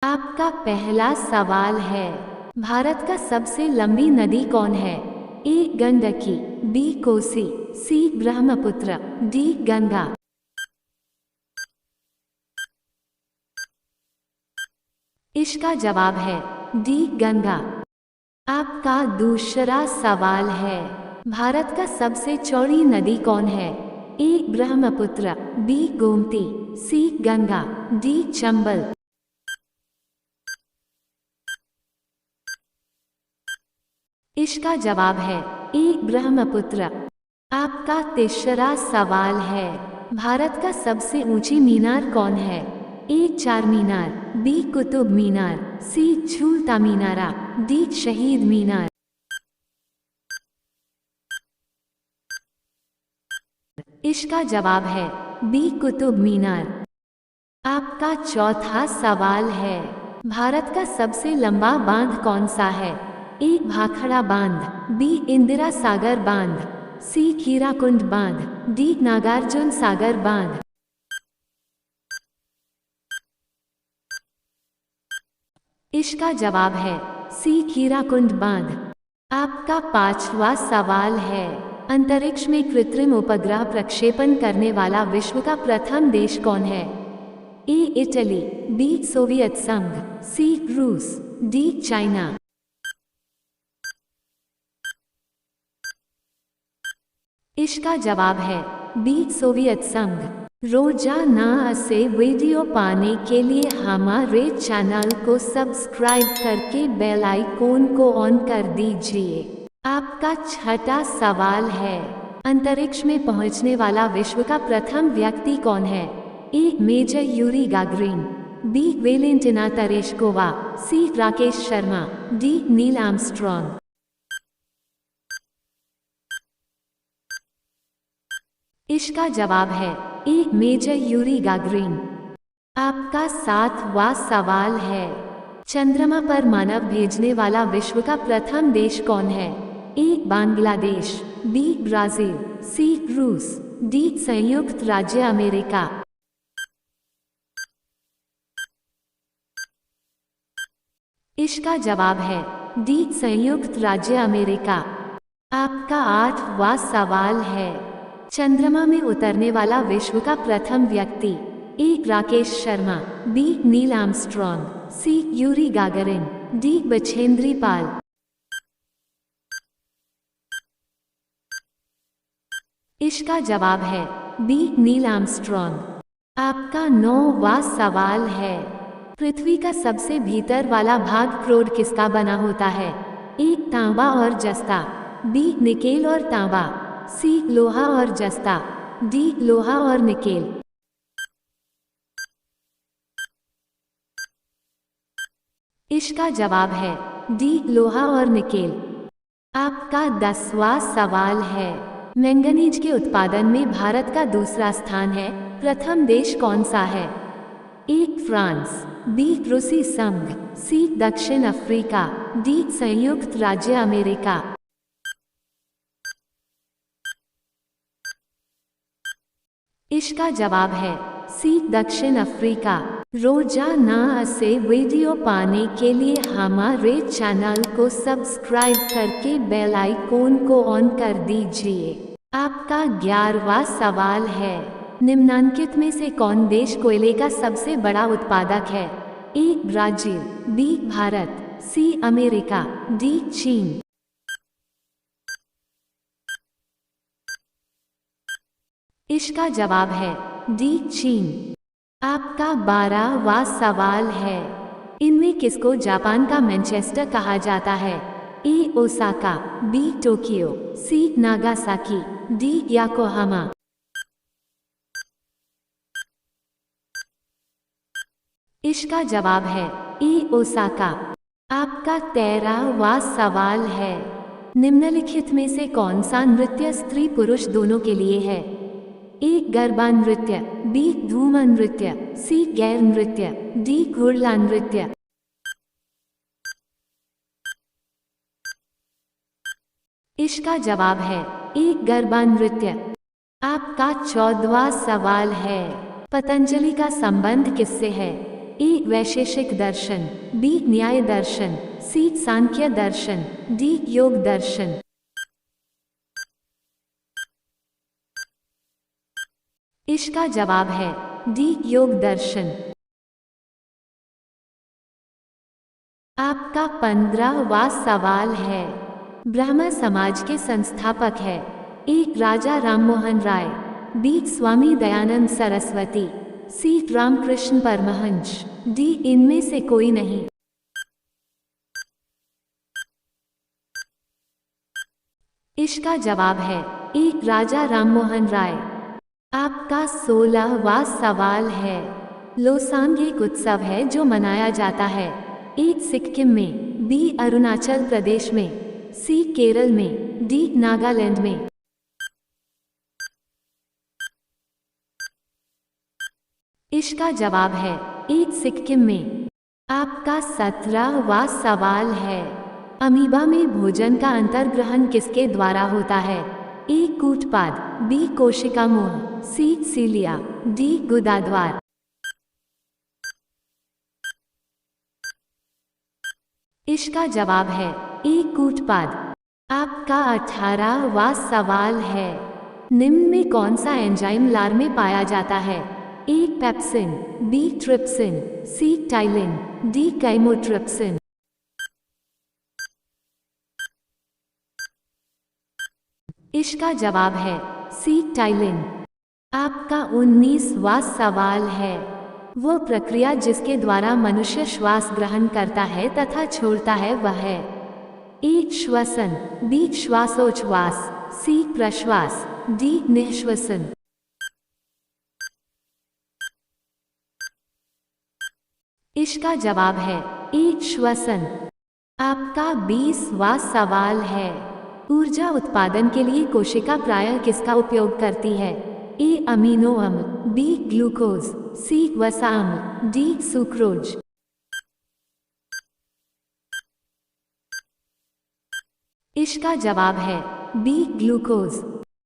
आपका पहला सवाल है, भारत का सबसे लंबी नदी कौन है? ए गंडकी, बी कोसी, सी ब्रह्मपुत्र, डी गंगा। इसका जवाब है डी गंगा। आपका दूसरा सवाल है, भारत का सबसे चौड़ी नदी कौन है? ए ब्रह्मपुत्र, बी गोमती, सी गंगा, डी चंबल। इसका जवाब है ए ब्रह्मपुत्र। आपका तीसरा सवाल है, भारत का सबसे ऊंची मीनार कौन है? ए चार मीनार, बी कुतुब मीनार, सी झूलता मीनारा, डी शहीद मीनार। इसका जवाब है बी कुतुब मीनार। आपका चौथा सवाल है, भारत का सबसे लंबा बांध कौन सा है? ए भाखड़ा बांध, बी इंदिरा सागर बांध, सी हीराकुंड बांध, डी नागार्जुन सागर बांध। इसका जवाब है सी हीराकुंड बांध। आपका पांचवा सवाल है, अंतरिक्ष में कृत्रिम उपग्रह प्रक्षेपण करने वाला विश्व का प्रथम देश कौन है? ए इटली, बी सोवियत संघ, सी रूस, डी चाइना। इसका जवाब है बी सोवियत संघ। रोजाना से वीडियो पाने के लिए हमारे चैनल को सब्सक्राइब करके बेल आइकॉन को ऑन कर दीजिए। आपका छठा सवाल है, अंतरिक्ष में पहुंचने वाला विश्व का प्रथम व्यक्ति कौन है? A major Yuri Gagarin, B Valentina Tereshkova, C Rakesh Sharma, D Neil Armstrong. इसका जवाब है ए मेजर यूरी गागरिन। आपका सातवां सवाल है, चंद्रमा पर मानव भेजने वाला विश्व का प्रथम देश कौन है? ए बांग्लादेश, बी ब्राजील, सी रूस, डी संयुक्त राज्य अमेरिका। इसका जवाब है डी संयुक्त राज्य अमेरिका। आपका आठवां सवाल है, चंद्रमा में उतरने वाला विश्व का प्रथम व्यक्ति? A Rakesh Sharma, B Neil Armstrong, C Yuri Gagarin, D Bachendri Pal. इसका जवाब है बी नील आर्मस्ट्रॉन्ग। आपका नौवां सवाल है, पृथ्वी का सबसे भीतर वाला भाग क्रोड किसका बना होता है? ए तांबा और जस्ता, बी निकेल और तांबा, सी लोहा और जस्ता, डी लोहा और निकेल। इसका जवाब है डी लोहा और निकेल। आपका 10वां सवाल है, मैंगनीज के उत्पादन में भारत का दूसरा स्थान है, प्रथम देश कौन सा है? ए फ्रांस, बी रूसी संघ, सी दक्षिण अफ्रीका, डी संयुक्त राज्य अमेरिका। इसका जवाब है सी दक्षिण अफ्रीका। रोजाना से वीडियो पाने के लिए हमारे चैनल को सब्सक्राइब करके बेल आइकॉन को ऑन कर दीजिए। आपका 11वां सवाल है, निम्नलिखित में से कौन देश कोयले का सबसे बड़ा उत्पादक है? A Brazil, B Bharat, C America, D चीन। इसका जवाब है डी चीन। आपका 12वां सवाल है, इनमें किसको जापान का मैनचेस्टर कहा जाता है? ए ओसाका, बी टोक्यो, सी नागासाकी, डी याकोहामा। इसका जवाब है ए ओसाका। आपका 13वां सवाल है, निम्नलिखित में से कौन सा नृत्य स्त्री पुरुष दोनों के लिए है? ए गरबा नृत्य, बी धूम नृत्य, सी गैर नृत्य, डी घुड़ला नृत्य। इसका जवाब है ए गरबा नृत्य। आपका 14वां सवाल है, पतंजलि का संबंध किससे है? ए वैशेषिक दर्शन, बी न्याय दर्शन, सी सांख्य दर्शन, डी योग दर्शन। इसका जवाब है डी योग दर्शन। आपका 15वां सवाल है। ब्राह्मण समाज के संस्थापक है। ए राजा राममोहन राय, बी स्वामी दयानंद सरस्वती, सी रामकृष्ण परमहंस, डी इनमें से कोई नहीं। इसका जवाब है ए राजा राममोहन राय। आपका 16वां सवाल है। लोसांग एक उत्सव है जो मनाया जाता है। ए सिक्किम में, बी अरुणाचल प्रदेश में, सी केरल में, डी नागालैंड में। इसका जवाब है ए सिक्किम में। आपका 17वां सवाल है। अमीबा में भोजन का अंतर्ग्रहण किसके द्वारा होता है? ए कूटपाद, बी कोशिका मोह, सी सीलिया, डी गुदाद्वार। इसका जवाब है ए कूटपाद। आपका 18वां सवाल है। निम्न में कौन सा एंजाइम लार में पाया जाता है? ए पेप्सिन, बी ट्रिप्सिन, सी टाइलिन, डी काइमोट्रिप्सिन। इसका जवाब है सी टाइलिन। आपका 19वां सवाल है। वो प्रक्रिया जिसके द्वारा मनुष्य श्वास ग्रहण करता है तथा छोड़ता है वह है? ए श्वसन, बी श्वासोच्छ्वास, सी प्रश्वास, डी निःश्वसन। इसका जवाब है ए श्वसन। आपका 20वां सवाल है। ऊर्जा उत्पादन के लिए कोशिका प्रायः किसका उपयोग करती है? ए अमीनो अम्ल, बी ग्लूकोज, सी वसा अम्ल, डी सुक्रोज। इसका जवाब है बी ग्लूकोज।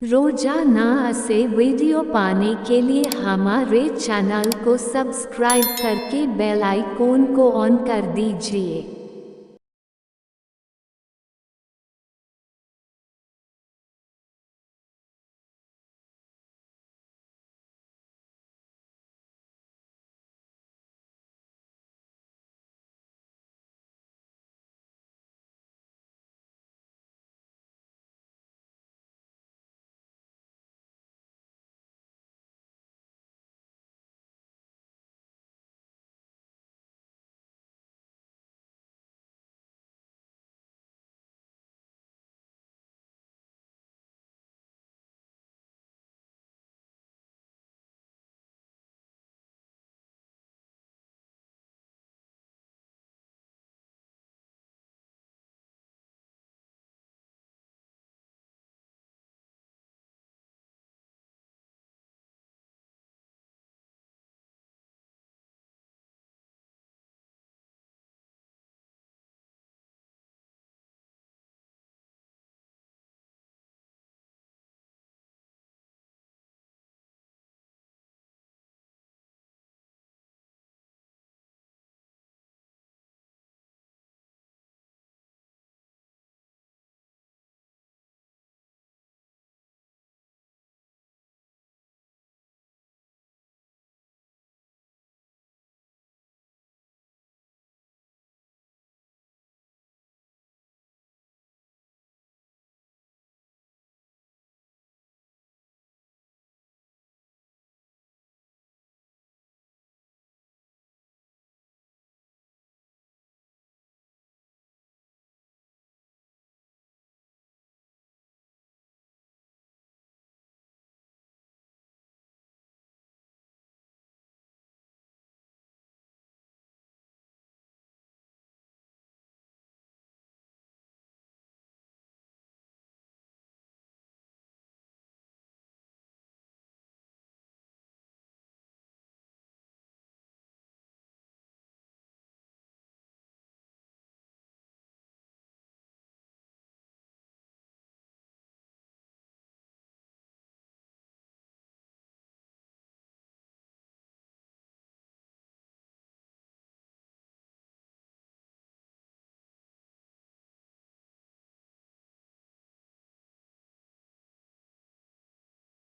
रोजाना से वीडियो पाने के लिए हमारे चैनल को सब्सक्राइब करके बेल आइकॉन को ऑन कर दीजिए।